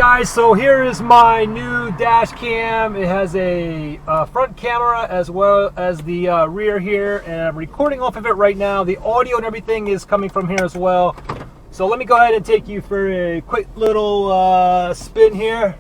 guys, so here is my new dash cam. It has a front camera as well as the rear here, and I'm recording off of it right now. The audio and everything is coming from here as well. So let me go ahead and take you for a quick little spin here.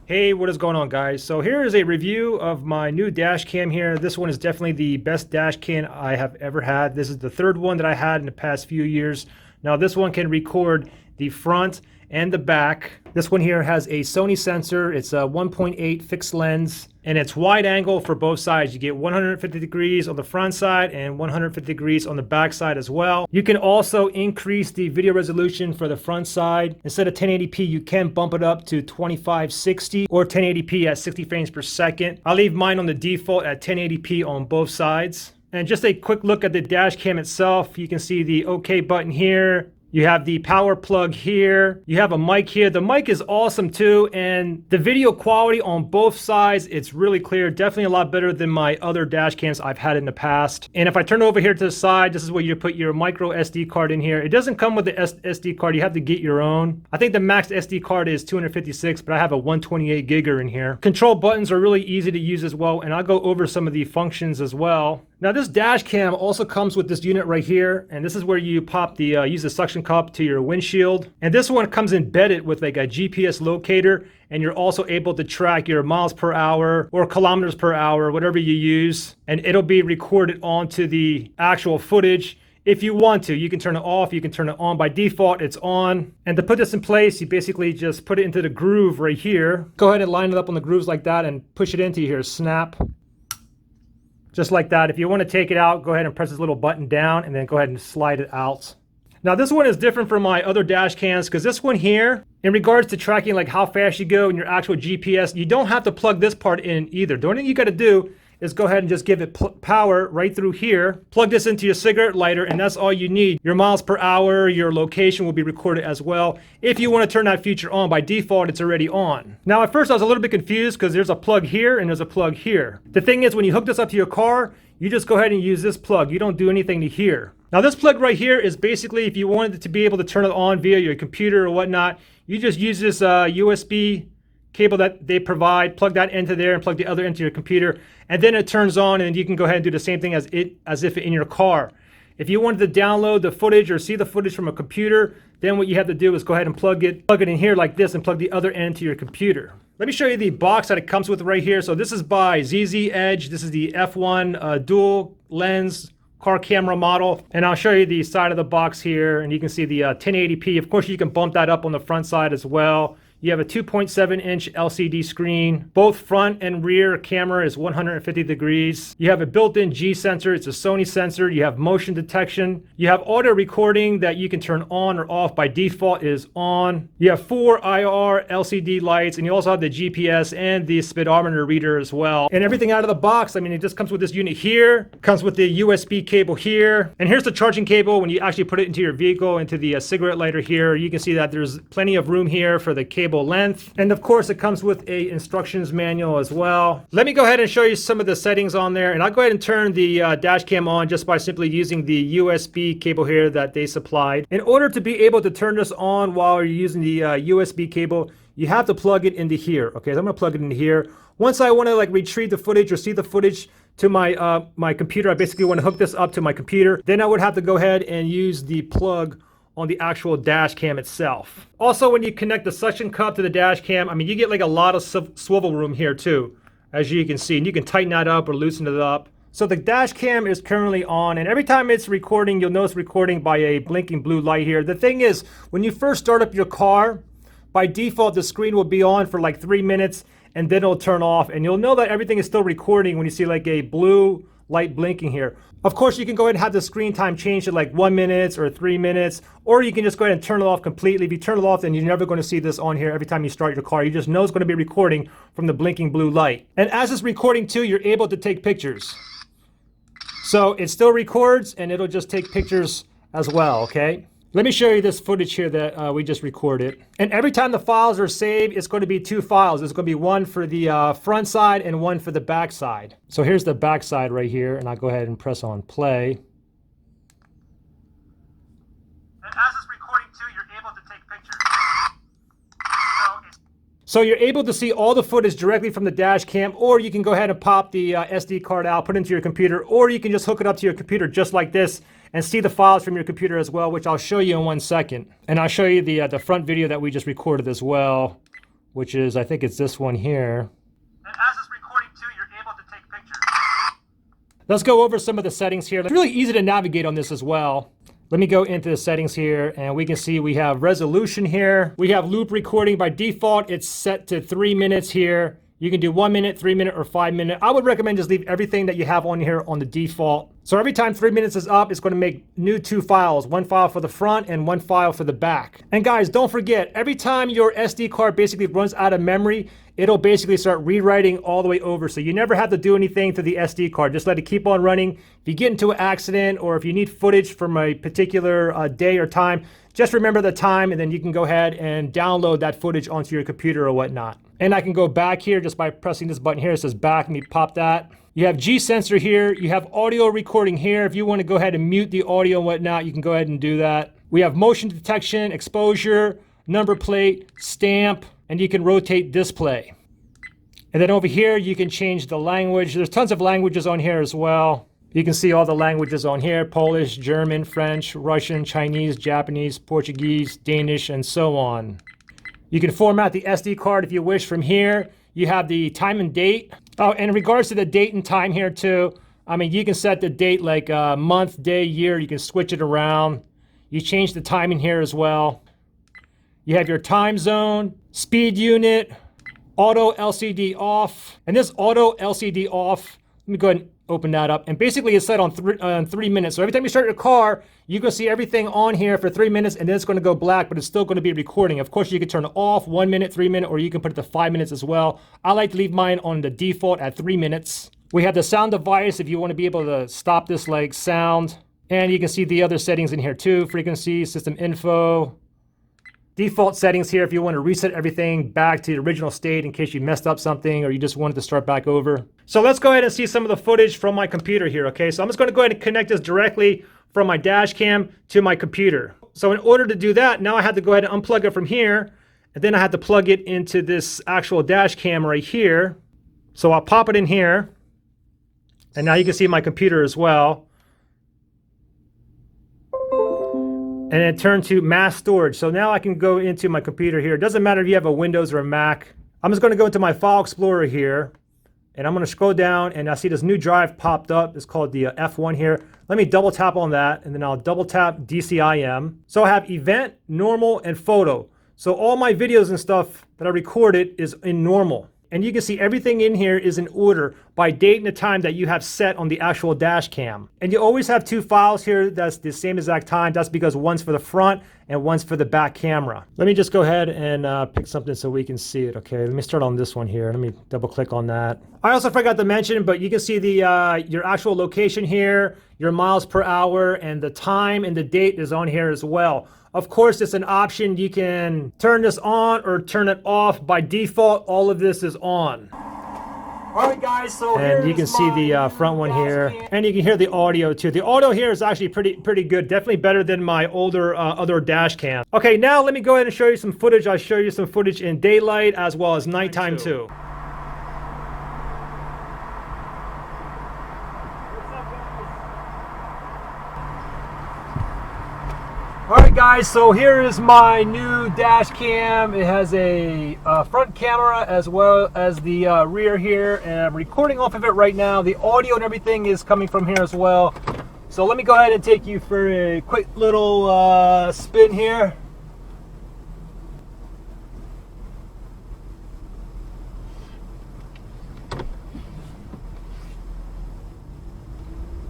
Hey, what is going on, guys? So here is a review of my new dash cam here. This one is definitely the best dash cam I have ever had. This is the third one that I had in the past few years. Now this one can record the front and the back. This one here has a Sony sensor. It's a 1.8 fixed lens, and it's wide angle for both sides. You get 150 degrees on the front side and 150 degrees on the back side as well. You can also increase the video resolution for the front side. Instead of 1080p, you can bump it up to 2560 or 1080p at 60 frames per second. I leave mine on the default at 1080p on both sides. And just a quick look at the dash cam itself. You can see the OK button here. You have the power plug here. You have a mic here. The mic is awesome too, and the video quality on both sides, it's really clear. Definitely a lot better than my other dash cams I've had in the past. And if I turn over here to the side, this is where you put your micro SD card in here. It doesn't come with the SD card. You have to get your own. I think the max SD card is 256, but I have a 128 gigger in here. Control buttons are really easy to use as well, and I'll go over some of the functions as well. Now this dash cam also comes with this unit right here, and this is where you pop the use the suction cup to your windshield. And this one comes embedded with like a GPS locator, and you're also able to track your miles per hour or kilometers per hour, whatever you use, and it'll be recorded onto the actual footage. If you want to, you can turn it off, you can turn it on. By default, it's on. And to put this in place, you basically just put it into the groove right here. Go ahead and line it up on the grooves like that and push it into here, snap. Just like that. If you want to take it out, go ahead and press this little button down and then go ahead and slide it out. Now this one is different from my other dash cams because this one here, in regards to tracking like how fast you go in your actual GPS, you don't have to plug this part in either. The only thing you got to do is go ahead and just give it power right through here. Plug this into your cigarette lighter, and that's all you need. Your miles per hour, your location will be recorded as well. If you want to turn that feature on, by default, it's already on. Now at first I was a little bit confused because there's a plug here and there's a plug here. The thing is, when you hook this up to your car, you just go ahead and use this plug. You don't do anything to here. Now this plug right here is basically if you wanted to be able to turn it on via your computer or whatnot, you just use this USB cable that they provide, plug that into there and plug the other into your computer, and then it turns on, and you can go ahead and do the same thing as if in your car. If you wanted to download the footage or see the footage from a computer, then what you have to do is go ahead and plug it in here like this and plug the other end to your computer. Let me show you the box that it comes with right here. So this is by ZZ Edge. This is the F1 dual lens car camera model, and I'll show you the side of the box here, and you can see the 1080p. Of course, you can bump that up on the front side as well. You have a 2.7-inch LCD screen. Both front and rear camera is 150 degrees. You have a built-in G sensor. It's a Sony sensor. You have motion detection. You have auto recording that you can turn on or off. By default is on. You have 4 IR LCD lights, and you also have the GPS and the speedometer reader as well. And everything out of the box, I mean, it just comes with this unit here. Comes with the USB cable here. And here's the charging cable when you actually put it into your vehicle, into the cigarette lighter here. You can see that there's plenty of room here for the cable length, and of course it comes with a instructions manual as well. Let me go ahead and show you some of the settings on there, and I'll go ahead and turn the dash cam on just by simply using the USB cable here that they supplied. In order to be able to turn this on while you're using the USB cable, you have to plug it into here. Okay, so I'm gonna plug it into here. Once I want to like retrieve the footage or see the footage to my my computer, I basically want to hook this up to my computer. Then I would have to go ahead and use the plug on the actual dash cam itself. Also, when you connect the suction cup to the dash cam, I mean, you get like a lot of swivel room here too, as you can see, and you can tighten that up or loosen it up. So the dash cam is currently on, and every time it's recording, you'll notice recording by a blinking blue light here. The thing is, when you first start up your car, by default, the screen will be on for like 3 minutes, and then it'll turn off, and you'll know that everything is still recording when you see like a blue light blinking here. Of course, you can go ahead and have the screen time change to like 1 minute or 3 minutes, or you can just go ahead and turn it off completely. If you turn it off, then you're never going to see this on here every time you start your car. You just know it's going to be recording from the blinking blue light. And as it's recording too, you're able to take pictures. So it still records, and it'll just take pictures as well, okay? Let me show you this footage here that we just recorded. And every time the files are saved, it's going to be 2 files. There's going to be one for the front side and one for the back side. So here's the back side right here, and I'll go ahead and press on play. And as it's recording too, you're able to take pictures. So you're able to see all the footage directly from the dash cam, or you can go ahead and pop the SD card out, put it into your computer, or you can just hook it up to your computer just like this and see the files from your computer as well, which I'll show you in 1 second. And I'll show you the front video that we just recorded as well, which is, I think it's this one here. And as it's recording too, you're able to take pictures. Let's go over some of the settings here. It's really easy to navigate on this as well. Let me go into the settings here, and we can see we have resolution here. We have loop recording. By default, it's set to 3 minutes here. You can do 1 minute, 3 minute, or 5 minute. I would recommend just leave everything that you have on here on the default. So every time 3 minutes is up, it's going to make new 2 files. 1 file for the front and 1 file for the back. And guys, don't forget, every time your SD card basically runs out of memory, it'll basically start rewriting all the way over. So you never have to do anything to the SD card. Just let it keep on running. If you get into an accident or if you need footage from a particular day or time, just remember the time, and then you can go ahead and download that footage onto your computer or whatnot. And I can go back here just by pressing this button here. It says back. Let me pop that. You have G sensor here. You have audio recording here. If you want to go ahead and mute the audio and whatnot, you can go ahead and do that. We have motion detection, exposure, number plate, stamp, and you can rotate display. And then over here, you can change the language. There's tons of languages on here as well. You can see all the languages on here: Polish, German, French, Russian, Chinese, Japanese, Portuguese, Danish, and so on. You can format the SD card if you wish from here. You have the time and date. Oh, and in regards to the date and time here too, I mean, you can set the date like month, day, year. You can switch it around. You change the time in here as well. You have your time zone, speed unit, auto LCD off. And this auto LCD off, let me go ahead and open that up. And basically it's set on 3 minutes. So every time you start your car, you can see everything on here for 3 minutes, and then it's going to go black, but it's still going to be recording. Of course, you can turn it off 1 minute, 3 minute, or you can put it to 5 minutes as well. I like to leave mine on the default at 3 minutes. We have the sound device if you want to be able to stop this like sound. And you can see the other settings in here too: frequency, system info. Default settings here if you want to reset everything back to the original state in case you messed up something or you just wanted to start back over. So let's go ahead and see some of the footage from my computer here, okay? So I'm just going to go ahead and connect this directly from my dash cam to my computer. So in order to do that, now I have to go ahead and unplug it from here, and then I have to plug it into this actual dash cam right here. So I'll pop it in here, and now you can see my computer as well. And then turn to mass storage. So now I can go into my computer here. It doesn't matter if you have a Windows or a Mac. I'm just going to go into my File Explorer here, and I'm going to scroll down, and I see this new drive popped up. It's called the F1 here. Let me double tap on that, and then I'll double tap DCIM. So I have event, normal, and photo. So all my videos and stuff that I recorded is in normal. And you can see everything in here is in order by date and the time that you have set on the actual dash cam. And you always have 2 files here that's the same exact time. That's because one's for the front and one's for the back camera. Let me just go ahead and pick something so we can see it. Okay, let me start on this one here. Let me double click on that. I also forgot to mention, but you can see the your actual location here, your miles per hour, and the time and the date is on here as well. Of course, it's an option. You can turn this on or turn it off. By default, all of this is on. All right, guys, so and you can see the front one here, and you can hear the audio too. The audio here is actually pretty good. Definitely better than my older other dash cam. Okay, now let me go ahead and show you some footage. I'll show you some footage in daylight as well as nighttime too. Alright guys, so here is my new dash cam. It has a front camera as well as the rear here, and I'm recording off of it right now. The audio and everything is coming from here as well. So let me go ahead and take you for a quick little spin here.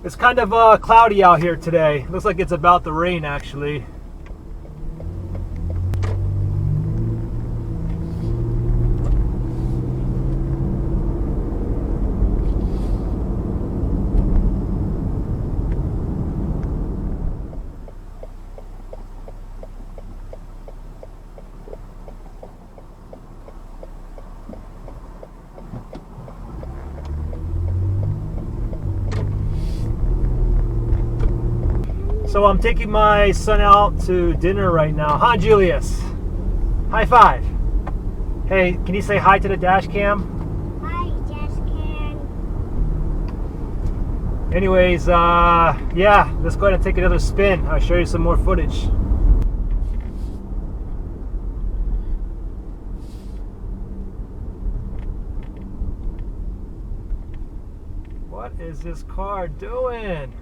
It's kind of cloudy out here today. Looks like it's about to rain actually. So I'm taking my son out to dinner right now. Huh, Julius? High five. Hey, can you say hi to the dash cam? Hi, Dashcam. Anyways, yeah, let's go ahead and take another spin. I'll show you some more footage. What is this car doing?